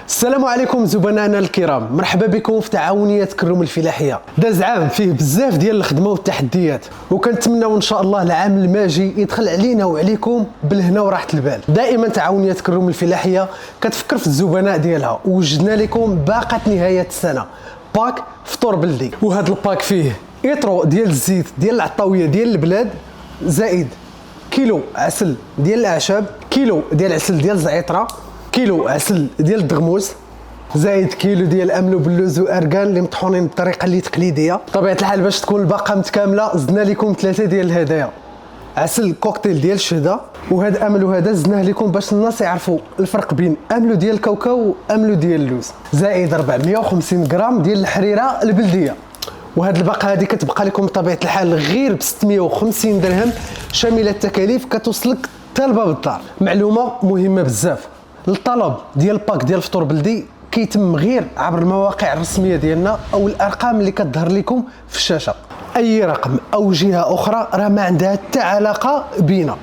السلام عليكم زبنائنا الكرام، مرحبا بكم في تعاونية كروم الفلاحية. داز عام فيه بزاف ديال الخدمة والتحديات، وكنتمناو ان شاء الله العام الماجي يدخل علينا وعليكم بالهنا وراحة البال. دائما تعاونية كروم الفلاحية كتفكر في الزبناء ديالها، ووجدنا لكم باقة نهاية السنة باك فطور بلدي. وهذا الباك فيه ايطرو ديال الزيت ديال العطاوية ديال البلاد، زائد كيلو عسل ديال الاعشاب، كيلو ديال عسل ديال الزعيطره، كيلو عسل ديال الدغموس، زائد كيلو ديال املو بلوز واركان اللي مطحونين بالطريقه اللي تقليديه. بطبيعه الحال باش تكون الباقه متكامله زدنا لكم 3 ديال الهدايا: عسل كوكتيل ديال الشهده، وهذا املو هذا زدناه لكم باش الناس يعرفوا الفرق بين املو ديال الكاوكاو واملو ديال اللوز، زائد 450 غرام ديال الحريره البلديه. وهاد الباقه هذه كتبقى لكم بطبيعه الحال غير ب 650 درهم شامله التكاليف، كتوصلك حتى لباب الدار. معلومه مهمه بزاف: الطلب ديال الباك ديال الفطور بلدي كيتم غير عبر المواقع الرسميه ديالنا او الارقام اللي كتظهر لكم في الشاشه. اي رقم او جهه اخرى راه ما عندها حتى علاقه بينا.